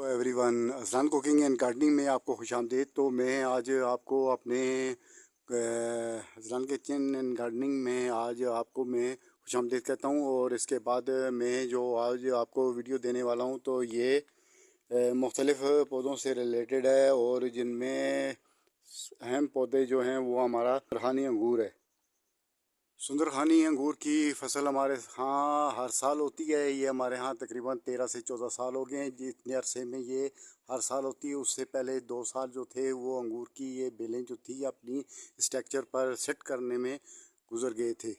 तो everyone, Azlan cooking and gardening में आपको खुशामदीद। तो मैं आज आपको अपने अज़लान किचन एंड गार्डनिंग में आज आपको मैं खुशामदीद कहता हूँ। और इसके बाद मैं जो आज आपको वीडियो देने वाला हूँ तो ये मुख्तलिफ़ पौधों से रिलेटेड है, और जिनमें अहम पौधे जो हैं वो हमारा सुंदरखानी अंगूर है। सुंदरखानी अंगूर की फ़सल हमारे यहाँ हर साल होती है। ये हमारे यहाँ तकरीबन 13 से 14 साल हो गए हैं जितने अरसे में ये हर साल होती है। उससे पहले 2 साल जो थे वो अंगूर की ये बेलें जो थी अपनी स्ट्रक्चर पर सेट करने में गुजर गए थे।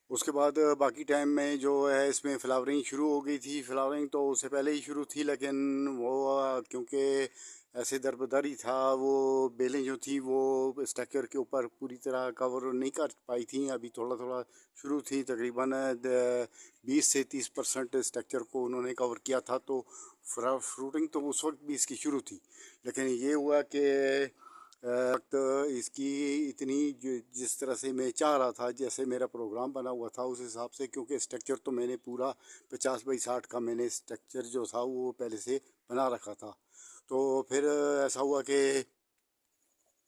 उसके बाद बाकी टाइम में जो है इसमें फ्लावरिंग शुरू हो गई थी। फ्लावरिंग तो उससे पहले ही शुरू थी, लेकिन वो क्योंकि ऐसे दरबदर ही था, वो बेलें जो थी वो स्ट्रक्चर के ऊपर पूरी तरह कवर नहीं कर पाई थी। अभी थोड़ा थोड़ा शुरू थी, तकरीबन 20 से 30% स्ट्रक्चर को उन्होंने कवर किया था। तो फ्रूटिंग तो उस वक्त भी इसकी शुरू थी, लेकिन ये हुआ कि वक्त इसकी इतनी जिस तरह से मैं चाह रहा था, जैसे मेरा प्रोग्राम बना हुआ था उस हिसाब से, क्योंकि स्ट्रक्चर तो मैंने पूरा 50 बाई 60 का मैंने स्ट्रक्चर जो था वो पहले से बना रखा था। तो फिर ऐसा हुआ कि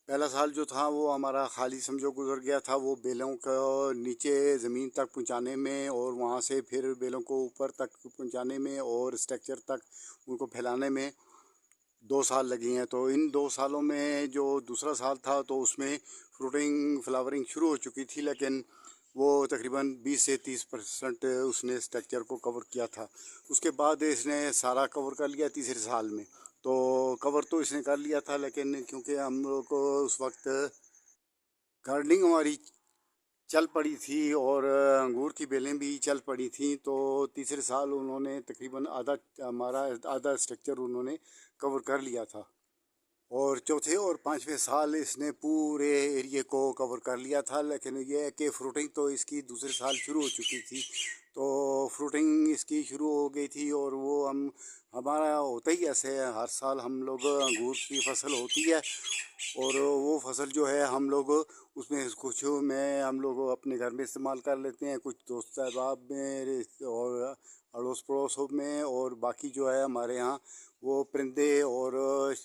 पहला साल जो था वो हमारा खाली समझो गुजर गया था, वो बेलों को नीचे ज़मीन तक पहुंचाने में, और वहाँ से फिर बेलों को ऊपर तक पहुंचाने में और स्ट्रक्चर तक उनको फैलाने में 2 साल लगे हैं। तो इन 2 सालों में जो दूसरा साल था तो उसमें फ्रूटिंग फ्लावरिंग शुरू हो चुकी थी, लेकिन वो तकरीबन 20 से 30% उसने स्ट्रक्चर को कवर किया था। उसके बाद इसने सारा कवर कर लिया तीसरे साल में। तो कवर तो इसने कर लिया था, लेकिन क्योंकि हम लोग को उस वक्त गार्डनिंग हमारी चल पड़ी थी और अंगूर की बेलें भी चल पड़ी थी, तो तीसरे साल उन्होंने तकरीबन आधा हमारा आधा स्ट्रक्चर उन्होंने कवर कर लिया था। और चौथे और पाँचवें साल इसने पूरे एरिए को कवर कर लिया था। लेकिन ये है कि फ्रूटिंग तो इसकी दूसरे साल शुरू हो चुकी थी। तो फ्रूटिंग इसकी शुरू हो गई थी, और वो हमारा होता ही ऐसे है, हर साल हम लोग अंगूर की फसल होती है, और वो फसल जो है हम लोग उसमें कुछ में हम लोग अपने घर में इस्तेमाल कर लेते हैं, कुछ दोस्त अहबाब में और अड़ोस पड़ोस में, और बाकी जो है हमारे यहाँ वो परिंदे और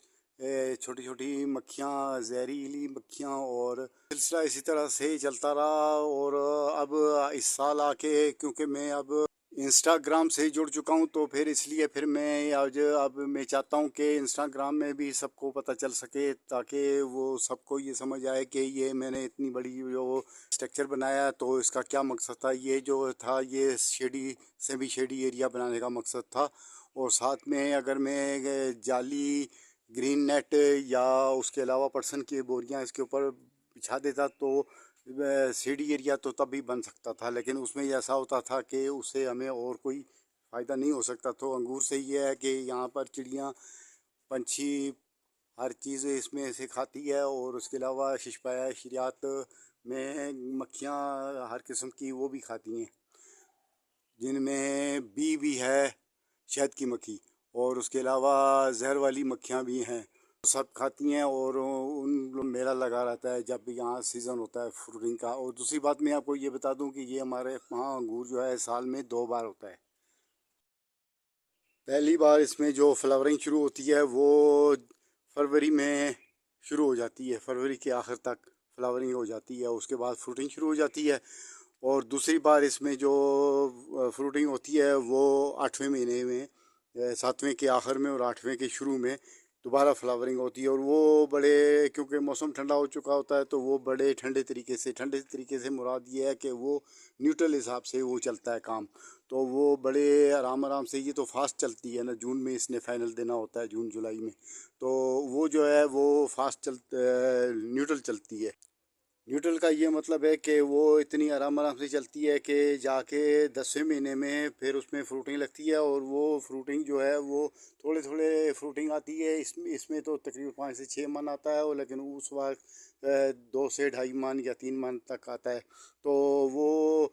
छोटी छोटी मक्खियाँ, जहरीली मक्खियाँ, और सिलसिला इसी तरह से चलता रहा। और अब इस साल आके क्योंकि मैं अब इंस्टाग्राम से जुड़ चुका हूँ, तो फिर इसलिए फिर मैं आज अब मैं चाहता हूँ कि इंस्टाग्राम में भी सबको पता चल सके, ताकि वो सबको ये समझ आए कि ये मैंने इतनी बड़ी जो स्ट्रक्चर बनाया तो इसका क्या मकसद था। ये जो था ये सेमी शेडी एरिया बनाने का मकसद था। और साथ में अगर मैं जाली, ग्रीन नेट या उसके अलावा पर्सन की बोरियां इसके ऊपर बिछा देता तो सीडी एरिया तो तभी बन सकता था, लेकिन उसमें ऐसा होता था कि उससे हमें और कोई फ़ायदा नहीं हो सकता। तो अंगूर से ये है कि यहाँ पर चिड़ियाँ, पंछी, हर चीज़ इसमें से खाती है, और उसके अलावा शिशपाया शरियात में मक्खियाँ हर किस्म की वो भी खाती हैं, जिनमें भी है शहद की मक्खी, और उसके अलावा जहर वाली मक्खियाँ भी हैं, सब खाती हैं। और उन लोग मेला लगा रहता है जब भी यहाँ सीज़न होता है फ्रूटिंग का। और दूसरी बात मैं आपको ये बता दूं कि ये हमारे यहाँ अंगूर जो है साल में 2 बार होता है। पहली बार इसमें जो फ्लावरिंग शुरू होती है वो फरवरी में शुरू हो जाती है, फरवरी के आखिर तक फ्लावरिंग हो जाती है, उसके बाद फ्रूटिंग शुरू हो जाती है। और दूसरी बार इसमें जो फ्रूटिंग होती है वो 8वें महीने में, 7वें के आखिर में और 8वें के शुरू में दोबारा फ्लावरिंग होती है। और वो बड़े, क्योंकि मौसम ठंडा हो चुका होता है तो वो बड़े ठंडे तरीके से मुराद ये है कि वो न्यूट्रल हिसाब से वो चलता है काम। तो वो बड़े आराम आराम से, ये तो फास्ट चलती है ना, जून में इसने फाइनल देना होता है, जून जुलाई में, तो वो जो है वो फास्ट न्यूट्रल चलती है। न्यूट्रल का ये मतलब है कि वो इतनी आराम आराम से चलती है कि जाके 10वें महीने में फिर उसमें फ्रूटिंग लगती है, और वो फ्रूटिंग जो है वो थोड़े थोड़े फ्रूटिंग आती है। इसमें तो तकरीबन 5 से 6 मन आता है, और लेकिन उस वक्त 2 से ढाई मन या 3 मन तक आता है। तो वो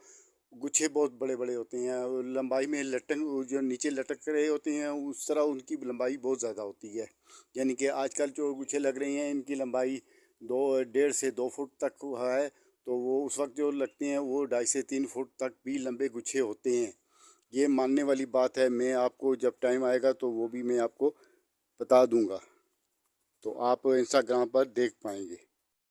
गुच्छे बहुत बड़े बड़े होते हैं, लंबाई में लटक, जो नीचे लटक रहे होते हैं उस तरह उनकी लंबाई बहुत ज़्यादा होती है। यानी कि आजकल जो गुच्छे लग रही हैं इनकी लंबाई 1.5 से 2 फुट तक है, तो वो उस वक्त जो लगते हैं वो 2.5 से 3 फुट तक भी लंबे गुच्छे होते हैं। یہ ماننے والی بات ہے. میں آپ کو جب ٹائم آئے گا تو وہ بھی میں آپ کو بتا دوں گا، تو آپ انسٹاگرام پر دیکھ پائیں گے.